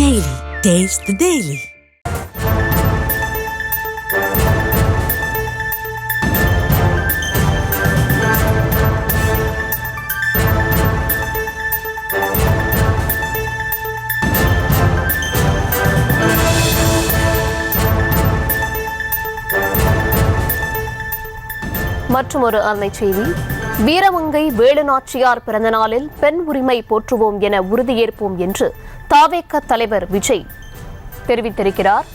Daily. Taste the Daily. மற்றொரு அண்மை செய்தி. வீரமங்கை வேலுநாச்சியார் பிறந்தநாளில் பெண் உரிமை போற்றுவோம் என உறுதியேற்போம் என்று தாவேக தலைவர் விஜய் தெரிவித்திருக்கிறார்.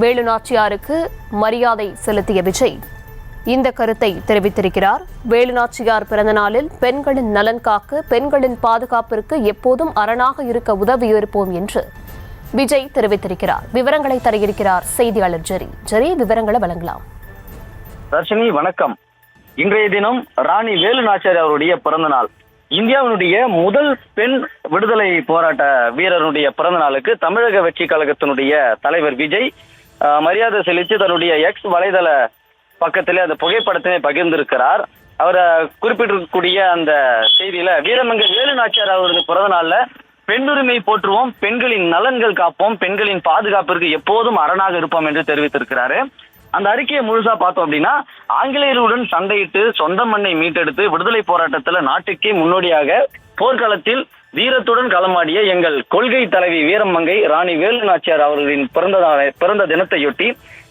வேலுநாச்சியாருக்கு மரியாதை செலுத்திய விஜய் இந்த கருத்தை தெரிவித்திருக்கிறார். வேலுநாச்சியார் பிறந்தநாளில் பெண்களின் நலன் காக்க, பெண்களின் பாதுகாப்பிற்கு எப்போதும் அரணாக இருக்க உதவியிருப்போம் என்று விஜய் தெரிவித்திருக்கிறார். விவரங்களை தர இருக்கிறார் செய்தியாளர் ஜெரி. விவரங்களை வழங்கலாம். தர்ஷினி, வணக்கம். இன்றைய தினம் ராணி வேலு நாச்சியார் அவருடைய பிறந்த நாள். இந்தியாவினுடைய முதல் பெண் விடுதலை போராட்ட வீரருடைய பிறந்த நாளுக்கு தமிழக வெற்றி கழகத்தினுடைய தலைவர் விஜய் மரியாதை செலுத்தி தன்னுடைய எக்ஸ் வலைதள பக்கத்திலே அந்த புகைப்படத்தினை பகிர்ந்திருக்கிறார். அவரை குறிப்பிட்டிருக்கக்கூடிய அந்த செய்தியில வீரமங்கை வேலு நாச்சியார் அவரது பிறந்த நாள்ல பெண்ணுரிமை போற்றுவோம், பெண்களின் நலன்கள் காப்போம், பெண்களின் பாதுகாப்பிற்கு எப்போதும் அரணாக இருப்போம் என்று தெரிவித்திருக்கிறாரு. அந்த அறிக்கையை முழுசா பார்த்தோம் அப்படின்னா, ஆங்கிலேயர்களுடன் சண்டையிட்டு சொந்த மண்ணை மீட்டெடுத்து விடுதலை போராட்டத்துல நாட்டுக்கே முன்னோடியாக போர்க்களத்தில் வீரத்துடன் களமாடிய எங்கள் கொள்கை தலைவி வீரமங்கை ராணி வேலு நாச்சியார் அவர்களின் பிறந்த தினத்தையொட்டி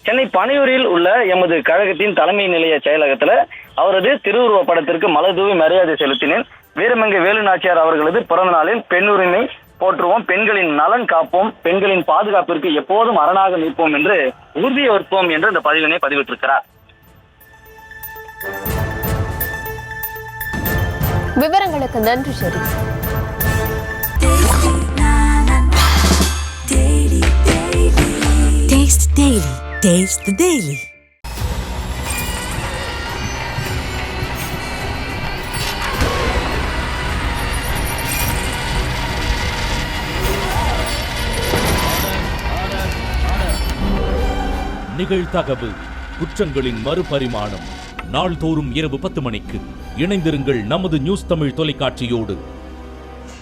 சென்னை பனையூரில் உள்ள எமது கழகத்தின் தலைமை நிலைய செயலகத்துல அவரது திருவுருவ படத்திற்கு மலர் தூவி மரியாதை செலுத்தினேன். வீரமங்கை வேலு நாச்சியார் அவர்களது பிறந்த நாளில் பெண்ணுரிமை போற்றுவோம், பெண்களின் நலன் காப்போம், பெண்களின் பாதுகாப்பிற்கு எப்போதும் அரணாக நிற்போம் என்று உறுதியேற்போம் என்று இந்த பதிவினை பதிவிட்டிருக்கிறார். விவரங்களுக்கு நன்றி. சரி, Taste Daily. Taste the Daily. நிகழ்தகவு குற்றங்களின் மறுபரிமாணம். நாள்தோறும் இரவு 10 மணிக்கு இணைந்திருங்கள் நமது நியூஸ் தமிழ் தொலைக்காட்சியோடு.